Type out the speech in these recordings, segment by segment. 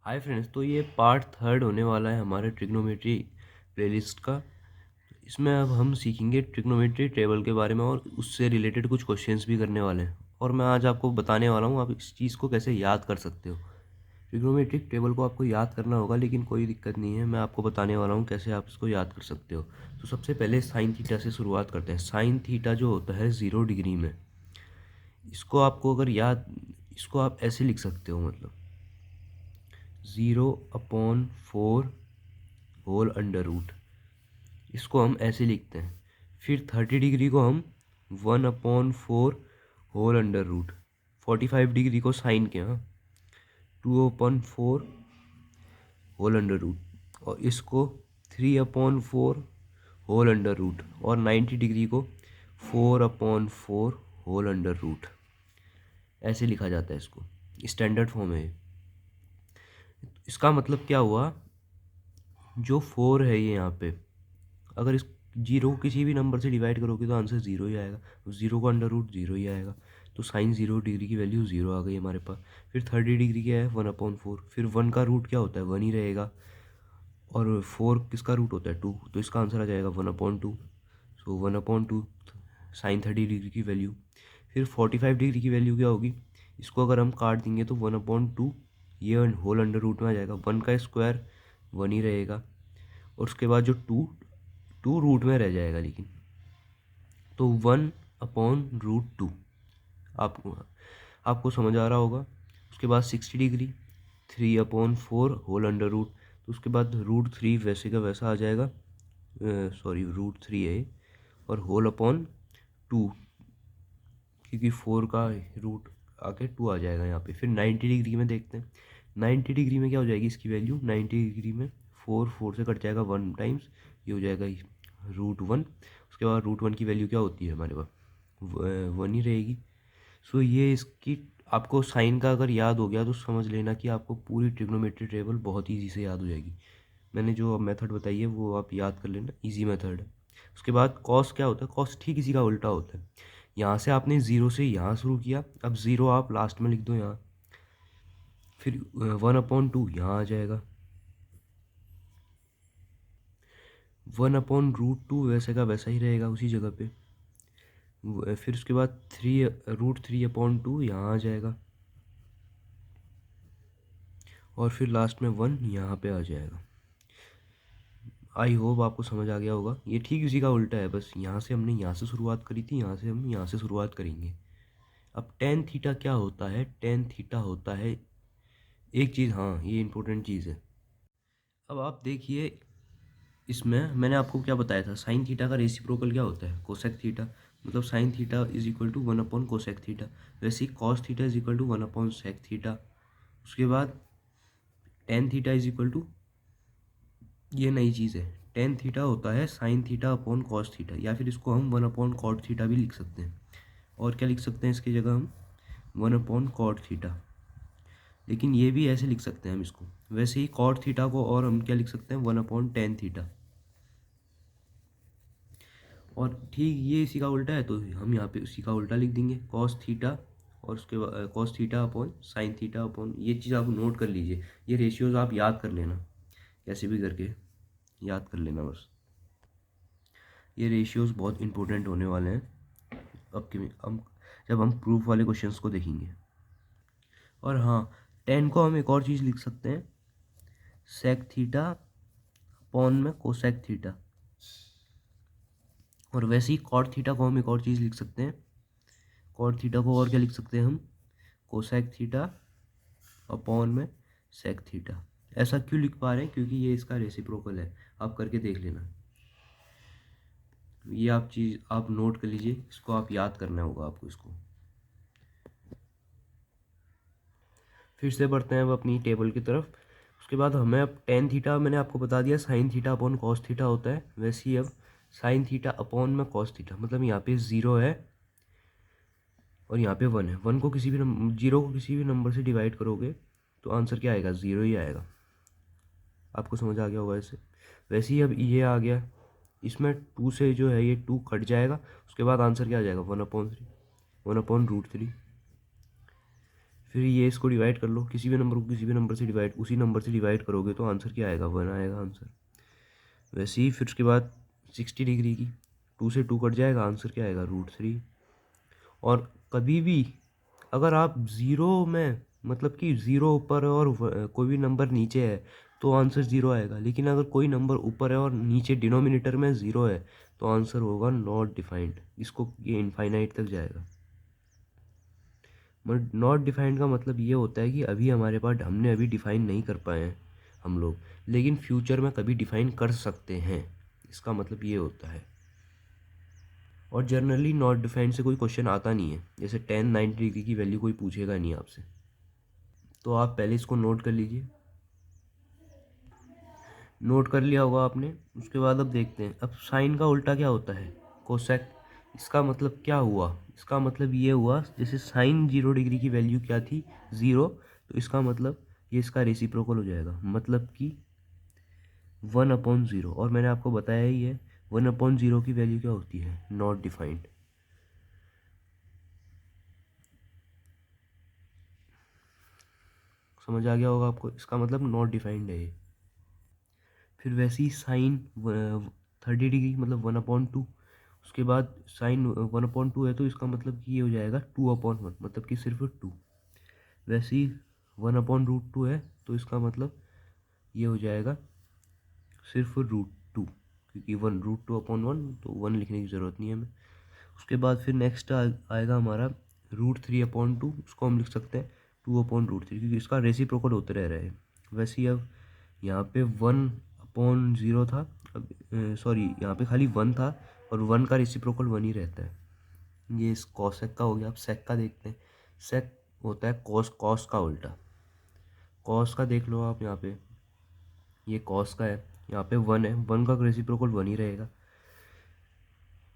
Hi friends, तो ये part third होने वाला है हमारे ट्रिग्नोमेट्री प्लेलिस्ट का। इसमें अब हम सीखेंगे ट्रिग्नोमेट्री टेबल के बारे में और उससे रिलेटेड कुछ क्वेश्चंस भी करने वाले हैं। और मैं आज आपको बताने वाला हूँ आप इस चीज़ को कैसे याद कर सकते हो। ट्रिग्नोमेट्रिक टेबल को आपको याद करना होगा, लेकिन कोई दिक्कत नहीं है, मैं आपको बताने वाला हूँ कैसे आप इसको याद कर सकते हो। तो सबसे पहले साइन थीटा से शुरुआत करते हैं। साइन थीटा जो होता है 0 डिग्री में, इसको आपको अगर याद, इसको आप ऐसे लिख सकते हो, मतलब 0/4 होल अंडर रूट, इसको हम ऐसे लिखते हैं। फिर 30 डिग्री को हम 1/4 होल अंडर रूट, 45 डिग्री को साइन के 2/4 होल अंडर रूट, और इसको 3/4 होल अंडर रूट, और 90 डिग्री को 4/4 होल अंडर रूट। ऐसे लिखा जाता है इसको, स्टैंडर्ड फॉर्म है। इसका मतलब क्या हुआ, जो 4 है ये यहाँ पे, अगर इस जीरो को किसी भी नंबर से डिवाइड करोगे तो आंसर ज़ीरो ही आएगा। ज़ीरो का अंडर रूट ज़ीरो ही आएगा। तो साइन 0 डिग्री की वैल्यू ज़ीरो आ गई हमारे पास। फिर 30 डिग्री क्या है, 1/4। फिर 1 का रूट क्या होता है, 1 ही रहेगा। और 4 किसका रूट होता है, 2, तो इसका आंसर आ जाएगा 1/2। सो 1/2 साइन 30 डिग्री की वैल्यू। फिर 45 डिग्री की वैल्यू क्या होगी, इसको अगर हम काट देंगे तो 1/2 ये होल अंडर रूट में आ जाएगा। 1 का स्क्वायर 1 ही रहेगा, और उसके बाद जो 2 2 रूट में रह जाएगा, लेकिन तो 1/√2। आपको आपको समझ आ रहा होगा। उसके बाद 60 डिग्री 3/4 होल अंडर रूट, तो उसके बाद √3 वैसे का वैसा आ जाएगा। सॉरी, √3 है और होल अपॉन 2, क्योंकि 4 का रूट आके 2 आ जाएगा यहाँ पे। फिर 90 डिग्री में देखते हैं। 90 डिग्री में क्या हो जाएगी इसकी वैल्यू, 90 डिग्री में 4 से कट जाएगा 1 टाइम्स, ये हो जाएगा √1। उसके बाद √1 की वैल्यू क्या होती है हमारे पास, 1 ही रहेगी। सो ये इसकी, आपको साइन का अगर याद हो गया तो समझ लेना कि आपको पूरी ट्रिग्नोमेट्री टेबल बहुत ईजी से याद हो जाएगी। मैंने जो मेथड बताई है वो आप याद कर लेना, इजी मेथड है। उसके बाद कॉस क्या होता है, कॉस ठीक इसी का उल्टा होता है। यहाँ से आपने ज़ीरो से यहाँ शुरू किया, अब ज़ीरो आप लास्ट में लिख दो यहाँ। फिर 1/2 यहाँ आ जाएगा, 1/√2 वैसे का वैसा ही रहेगा उसी जगह पे। फिर उसके बाद √3/2 यहाँ आ जाएगा, और फिर लास्ट में 1 यहाँ पे आ जाएगा। आई होप आपको समझ आ गया होगा। ये ठीक उसी का उल्टा है, बस यहाँ से हमने यहाँ से शुरुआत करी थी, यहाँ से हम यहाँ से शुरुआत करेंगे। अब टेन थीटा क्या होता है, टेन थीटा होता है एक चीज़, हाँ ये इंपॉर्टेंट चीज़ है। अब आप देखिए, इसमें मैंने आपको क्या बताया था, साइन थीटा का रेसिप्रोकल क्या होता है, कोसेक थीटा। मतलब sine theta is equal to 1/कोसेक थीटा। वैसे ही cos theta is equal to 1/सेक थीटा। उसके बाद tan theta is equal to, ये नई चीज़ है, टेन थीटा होता है sine theta upon cos theta, या फिर इसको हम 1/कॉट थीटा भी लिख सकते हैं। और क्या लिख सकते हैं इसकी जगह हम, 1/कॉट थीटा। लेकिन ये भी ऐसे लिख सकते हैं हम इसको। वैसे ही कॉट थीटा को और हम क्या लिख सकते हैं, 1/टेन थीटा। और ठीक ये इसी का उल्टा है, तो हम यहाँ पे उसी का उल्टा लिख देंगे, कॉस थीटा, और उसके बाद cos theta upon sine theta upon, ये चीज़ आप नोट कर लीजिए। ये रेशियोज आप याद कर लेना, कैसे भी करके याद कर लेना बस। ये रेशियोज बहुत इंपॉर्टेंट होने वाले हैं अब के, हम जब हम प्रूफ वाले क्वेश्चंस को देखेंगे। और हाँ, टेन को हम एक और चीज़ लिख सकते हैं, सेक थीटा अपॉन में कोसेक थीटा। और वैसे ही कॉट थीटा को हम एक और चीज़ लिख सकते हैं, कॉट थीटा को और क्या लिख सकते हैं हम, कोसेक थीटा अपॉन में सेक थीटा। ऐसा क्यों लिख पा रहे हैं, क्योंकि ये इसका रेसिप्रोकल है। आप करके देख लेना, ये आप चीज़ आप नोट कर लीजिए, इसको आप याद करना होगा आपको इसको। फिर से बढ़ते हैं अब अपनी टेबल की तरफ। उसके बाद हमें अब टेन थीटा मैंने आपको बता दिया sign theta upon cos theta होता है। वैसे ही अब साइन थीटा अपॉन में कॉस थीटा, मतलब यहाँ पे ज़ीरो है और यहाँ पे 1 है। 1 को किसी भी जीरो को किसी भी नंबर से डिवाइड करोगे तो आंसर क्या आएगा, ज़ीरो ही आएगा। आपको समझ आ गया होगा इससे। वैसे ही अब ये आ गया, इसमें 2 से जो है ये 2 कट जाएगा। उसके बाद आंसर क्या आ जाएगा, 1/3, 1/√3। फिर ये इसको डिवाइड कर लो, किसी भी नंबर को किसी भी नंबर से डिवाइड, उसी नंबर से डिवाइड करोगे तो आंसर क्या आएगा, 1 आएगा आंसर। वैसे ही फिर उसके बाद 60 डिग्री की 2 से 2 कट जाएगा, आंसर क्या आएगा, √3। और कभी भी अगर आप ज़ीरो में मतलब कि ज़ीरो ऊपर है और कोई भी नंबर नीचे है तो आंसर ज़ीरो आएगा, लेकिन अगर कोई नंबर ऊपर है और नीचे डिनोमिनेटर में ज़ीरो है तो आंसर होगा नॉट डिफाइंड। इसको ये इनफाइनाइट तक जाएगा। बट नॉट डिफाइंड का मतलब ये होता है कि अभी हमारे पास हमने अभी डिफ़ाइन नहीं कर पाए हैं हम लोग, लेकिन फ्यूचर में कभी डिफ़ाइन कर सकते हैं, इसका मतलब ये होता है। और जनरली नॉट डिफाइंड से कोई क्वेश्चन आता नहीं है, जैसे 10 90 डिग्री की वैल्यू कोई पूछेगा नहीं आपसे। तो आप पहले इसको नोट कर लीजिए। नोट कर लिया होगा आपने। उसके बाद अब देखते हैं, अब साइन का उल्टा क्या होता है, कोसेक। इसका मतलब क्या हुआ, इसका मतलब ये हुआ जैसे साइन 0 डिग्री की वैल्यू क्या थी, 0, तो इसका मतलब ये इसका रेसिप्रोकल हो जाएगा, मतलब कि 1/0। और मैंने आपको बताया ही है 1/0 की वैल्यू क्या होती है, नॉट डिफाइंड। समझ आ गया होगा आपको, इसका मतलब नॉट डिफाइंड है ये। फिर वैसे ही साइन 30 डिग्री मतलब 1/2। उसके बाद साइन 1/2 है तो इसका मतलब कि ये हो जाएगा 2/1, मतलब कि सिर्फ 2। वैसे ही 1/√2 है तो इसका मतलब ये हो जाएगा सिर्फ √2, क्योंकि 1√2/1 तो 1 लिखने की ज़रूरत नहीं है हमें। उसके बाद फिर नेक्स्ट आएगा हमारा √3/2, उसको हम लिख सकते हैं 2/√3, क्योंकि इसका रेसिप्रोकल होते रह रहा है। वैसे ही अब यहाँ पे 1/0 था, अब सॉरी यहाँ पे खाली 1 था और 1 का रेसिप्रोकल 1 ही रहता है। ये इस कॉसेक का हो गया। अब सेक का देखते हैं। सेक होता है कॉस, कॉस का उल्टा। कॉस का देख लो आप, यहाँ पे ये कॉस का है, यहाँ पे 1 है, 1 का रेसिप्रोकल 1 ही रहेगा।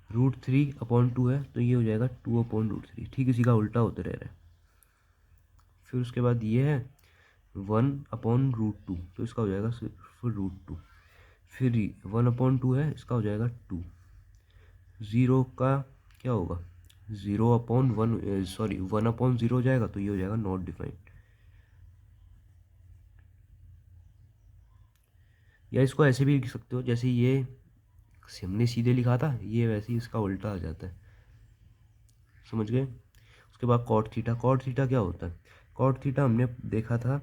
√3/2 है तो ये हो जाएगा 2/√3, ठीक इसी का उल्टा होते रह रहा है। फिर उसके बाद ये है 1/√2 तो इसका हो जाएगा सिर्फ √2। फिर 1/2 है, इसका हो जाएगा 2। 0 का क्या होगा, 0/1, सॉरी 1/0 हो जाएगा तो ये हो जाएगा नॉट डिफाइंड। या इसको ऐसे भी लिख सकते हो, जैसे ये हमने सीधे लिखा था, ये वैसे ही इसका उल्टा आ जाता है। समझ गए। उसके बाद कॉट थीटा। कॉट थीटा क्या होता है, कॉट थीटा हमने देखा था,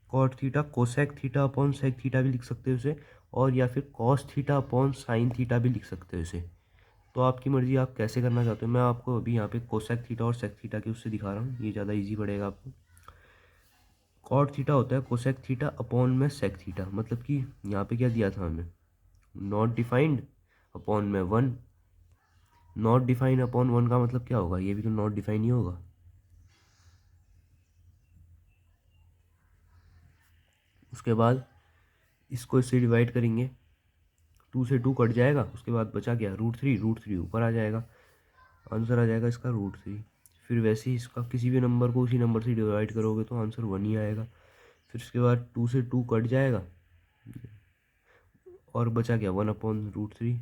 cot theta cosec theta upon sec theta भी लिख सकते हो इसे, और या फिर cos theta upon sine theta भी लिख सकते हो इसे। तो आपकी मर्जी, आप कैसे करना चाहते हो। मैं आपको अभी यहाँ पे कोसेक थीटा और सेक थीटा के उससे दिखा रहा हूँ, ये ज़्यादा इजी पड़ेगा आपको। कॉट थीटा होता है कोसेक थीटा अपॉन में सेक थीटा, मतलब कि यहाँ पे क्या दिया था हमें, नॉट डिफाइंड अपॉन में 1। नॉट डिफाइंड अपॉन 1 का मतलब क्या होगा, ये भी तो नॉट डिफाइन ही होगा। उसके बाद इसको इससे डिवाइड करेंगे, 2 से 2 कट जाएगा, उसके बाद बचा क्या, √3, √3 ऊपर आ जाएगा, आंसर आ जाएगा इसका √3। फिर वैसे ही इसका किसी भी नंबर को उसी नंबर से डिवाइड करोगे तो आंसर 1 ही आएगा। फिर उसके बाद 2 से 2 कट जाएगा और बचा क्या, 1/√3।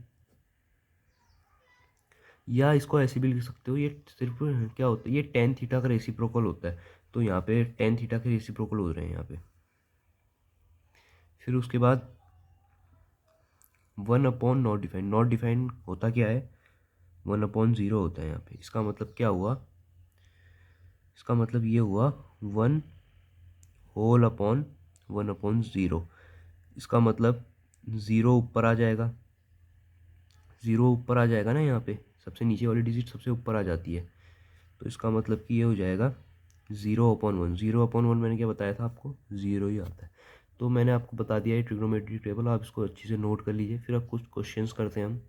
या इसको ऐसे भी लिख सकते हो, ये सिर्फ क्या होता है, ये tan थीटा का रेसिप्रोकल होता है, तो यहाँ पे tan थीटा के रेसिप्रोकल हो रहे हैं यहाँ पे। फिर उसके बाद 1/नॉट डिफाइंड। नॉट डिफाइंड होता क्या है, 1/0 होता है यहाँ पे। इसका मतलब क्या हुआ, इसका मतलब ये हुआ 1/1/0। इसका मतलब 0 ऊपर आ जाएगा, 0 ऊपर आ जाएगा ना, यहाँ पे सबसे नीचे वाली डिजिट सबसे ऊपर आ जाती है, तो इसका मतलब कि ये हो जाएगा 0/1। 0/1 मैंने क्या बताया था आपको, 0 ही आता है। तो मैंने आपको बता दिया है ट्रिग्नोमेट्रिक टेबल, आप इसको अच्छे से नोट कर लीजिए। फिर अब कुछ क्वेश्चंस करते हैं हम।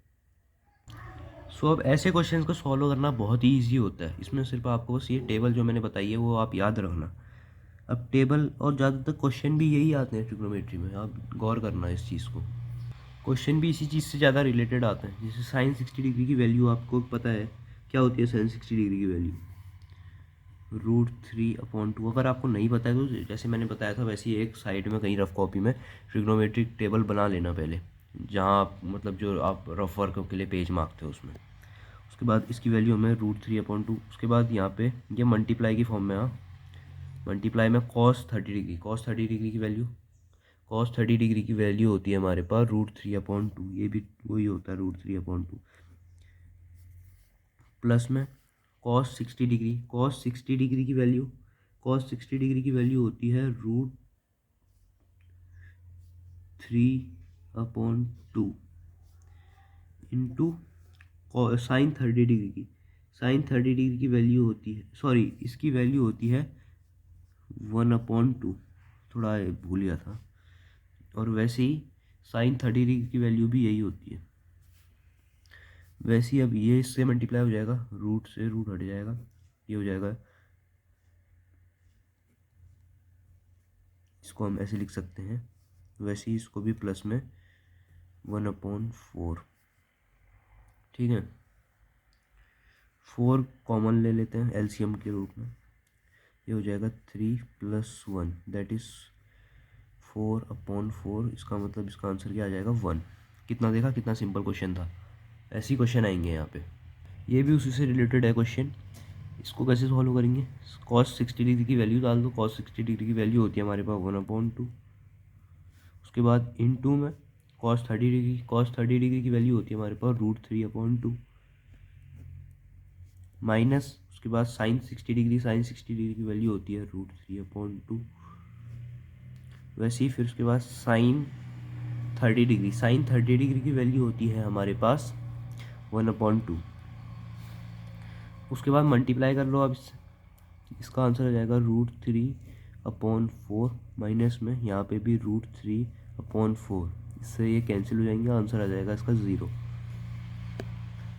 अब ऐसे क्वेश्चंस को सॉल्व करना बहुत ही ईजी होता है। इसमें सिर्फ आपको बस ये टेबल जो मैंने बताई है वो आप याद रखना। अब टेबल और ज़्यादातर क्वेश्चन भी यही आते हैं ट्रिग्नोमेट्री में, आप गौर करना इस चीज़ को। क्वेश्चन भी इसी चीज़ से ज़्यादा रिलेटेड आते हैं। जैसे साइन 60 डिग्री की वैल्यू आपको पता है क्या होती है, साइन 60 डिग्री की वैल्यू √3/2। अगर आपको नहीं पता है तो जैसे मैंने बताया था वैसे ही एक साइड में कहीं रफ कॉपी में ट्रिग्नोमेट्रिक टेबल बना लेना पहले, जहाँ आप मतलब जो आप रफ वर्क के लिए पेज मांगते हो उसमें। उसके बाद इसकी वैल्यू हमें √3/2। उसके बाद यहाँ पे ये मल्टीप्लाई की फॉर्म में, हाँ मल्टीप्लाई में कॉस 30 डिग्री, कॉस 30 डिग्री की वैल्यू होती है हमारे पास √3/2, ये भी वही होता है √3/2, प्लस में कॉस 60 डिग्री, कॉस 60 डिग्री की वैल्यू होती है √3/2 इंटू साइन 30 डिग्री की, साइन 30 डिग्री की वैल्यू होती है, सॉरी इसकी वैल्यू होती है 1/2, थोड़ा भूल गया था। और वैसे ही साइन 30 डिग्री की वैल्यू भी यही होती है। वैसे ही अब ये इससे मल्टीप्लाई हो जाएगा, रूट से रूट हट जाएगा, ये हो जाएगा, इसको हम ऐसे लिख सकते हैं। वैसे ही इसको भी प्लस में 1/4, ठीक है। 4 कॉमन ले लेते हैं एलसीएम के रूप में, ये हो जाएगा 3 + 1 दैट इज़ 4/4। इसका मतलब इसका आंसर क्या आ जाएगा 1। कितना देखा, कितना सिंपल क्वेश्चन था। ऐसे ही क्वेश्चन आएंगे यहाँ पे, ये भी उसी से रिलेटेड है क्वेश्चन। इसको कैसे सॉल्व करेंगे, कॉस 60 डिग्री की वैल्यू डाल दो, कॉस 60 डिग्री की वैल्यू होती है हमारे पास 1/2। उसके बाद इनटू में कॉस 30 डिग्री की वैल्यू होती है हमारे पास √3/2, माइनस उसके बाद साइन 60 डिग्री की वैल्यू होती है √3/2। वैसे ही फिर उसके बाद साइन 30 डिग्री की वैल्यू होती है हमारे पास 1/2। उसके बाद मल्टीप्लाई कर लो अब इससे, इसका आंसर आ जाएगा √3/4 माइनस में यहाँ पे भी √3/4, इससे ये कैंसिल हो जाएंगे, आंसर आ जाएगा इसका 0।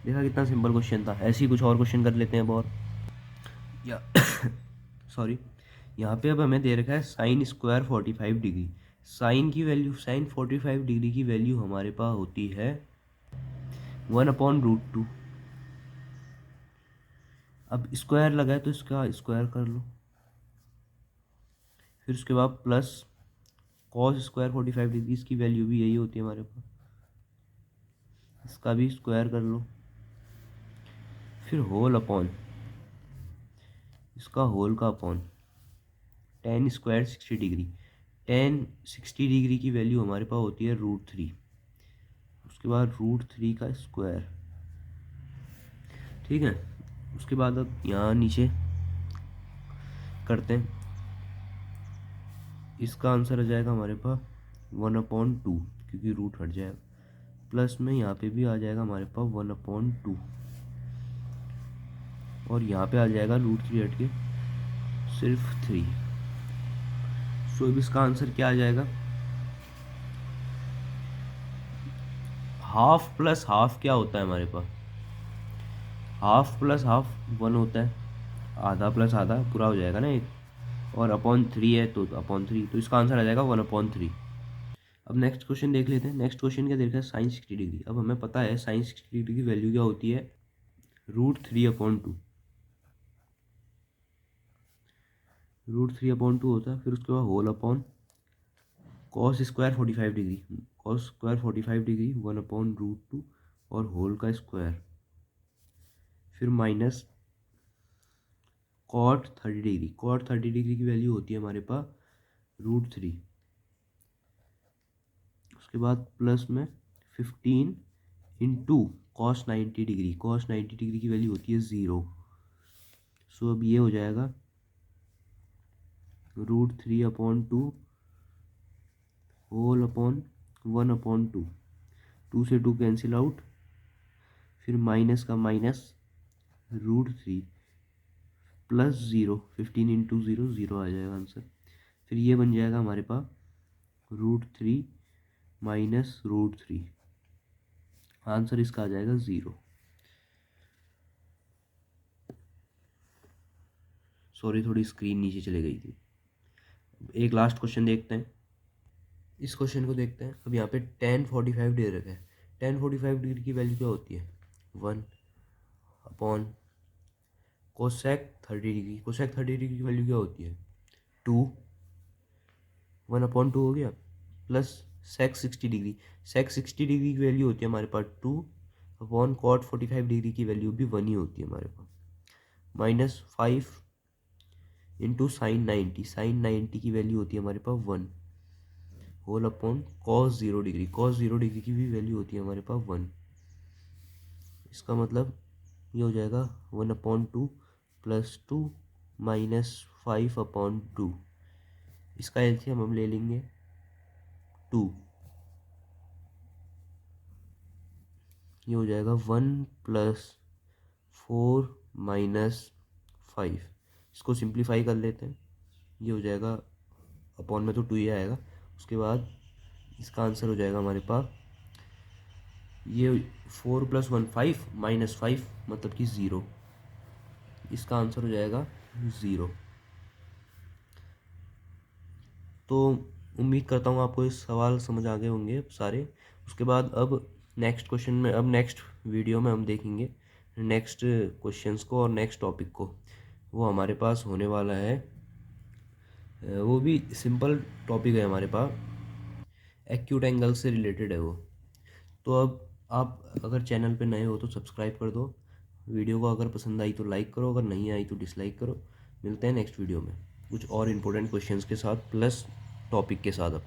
देखा कितना सिंपल क्वेश्चन था। ऐसे ही कुछ और क्वेश्चन कर लेते हैं अब और, या सॉरी यहाँ पे अब हमें दे रखा है sine square 45 degree. Sine 45 degree की वैल्यू हमारे पास होती है 1/√2। अब स्क्वायर लगा है तो इसका स्क्वायर कर लो, फिर उसके बाद प्लस कॉस स्क्वायर 45 डिग्री, इसकी वैल्यू भी यही होती है हमारे पास, इसका भी स्क्वायर कर लो, फिर होल अपॉन इसका होल का upon tan square 60 degree. tan 60 degree की वैल्यू हमारे पास होती है √3, उसके बाद √3 का स्क्वायर, ठीक है। उसके बाद अब यहाँ नीचे करते हैं, इसका आंसर आ जाएगा हमारे पास 1/2 क्योंकि रूट हट जाएगा, प्लस में यहाँ पे भी आ जाएगा हमारे पास 1/2 और यहाँ पे आ जाएगा √3 हट के सिर्फ 3। सो अब इसका आंसर क्या आ जाएगा, हाफ प्लस हाफ क्या होता है हमारे पास, हाफ प्लस हाफ 1 होता है, आधा प्लस आधा पूरा हो जाएगा ना एक, और /3 है तो /3, तो इसका आंसर आ जाएगा 1/3। अब नेक्स्ट क्वेश्चन देख लेते हैं। नेक्स्ट क्वेश्चन क्या देखा है, साइन 60 डिग्री। अब हमें पता है साइन 60 डिग्री की वैल्यू क्या होती है √3/2, √3/2 होता है। फिर उसके बाद whole upon cos square 45 degree, 1/√2 और होल का स्क्वायर, फिर माइनस कॉट 30 डिग्री की वैल्यू होती है हमारे पास √3। उसके बाद प्लस में 15 इंटू कॉस 90 डिग्री की वैल्यू होती है 0। सो अब ये हो जाएगा √3/2 होल अपॉन 1/2, 2 से 2 कैंसिल आउट, फिर माइनस का माइनस √3 प्लस 0, 15 इंटू 0 0 आ जाएगा आंसर। फिर ये बन जाएगा हमारे पास √3 माइनस √3, आंसर इसका आ जाएगा 0। सॉरी थोड़ी स्क्रीन नीचे चली गई थी। एक लास्ट क्वेश्चन देखते हैं, इस क्वेश्चन को देखते हैं। अब यहाँ पे tan 45 दे रखा है, tan 45 डिग्री की वैल्यू क्या होती है 1 upon cosec 30 degree, cosec 30 degree की वैल्यू क्या होती है 2, 1/2 हो गया, प्लस सेक 60 डिग्री, सेक 60 डिग्री की वैल्यू होती है हमारे पास 2 अपॉन कॉट 45 डिग्री की वैल्यू भी 1 ही होती है हमारे पास, -5 इंटू साइन 90 की वैल्यू होती है हमारे पास 1 whole upon cos 0 degree, cos 0 degree की भी वैल्यू होती है हमारे पास 1। इसका मतलब ये हो जाएगा 1/2 प्लस 2 -5/2। इसका एलसीएम हम ले लेंगे 2, ये हो जाएगा 1 + 4 - 5। इसको सिंप्लीफाई कर लेते हैं, ये हो जाएगा अपॉन में तो 2 ही आएगा। उसके बाद इसका आंसर हो जाएगा हमारे पास ये 4 + 1 5 -5 मतलब कि 0। इसका आंसर हो जाएगा 0। तो उम्मीद करता हूँ आपको इस सवाल समझ आ गए होंगे सारे। उसके बाद अब नेक्स्ट क्वेश्चन में, अब नेक्स्ट वीडियो में हम देखेंगे नेक्स्ट क्वेश्चंस को और नेक्स्ट टॉपिक को। वो हमारे पास होने वाला है, वो भी सिंपल टॉपिक है हमारे पास, एक्यूट एंगल से रिलेटेड है वो। तो अब आप अगर चैनल पे नए हो तो सब्सक्राइब कर दो, वीडियो को अगर पसंद आई तो लाइक करो, अगर नहीं आई तो डिसलाइक करो। मिलते हैं नेक्स्ट वीडियो में कुछ और इम्पोर्टेंट क्वेश्चंस के साथ प्लस टॉपिक के साथ।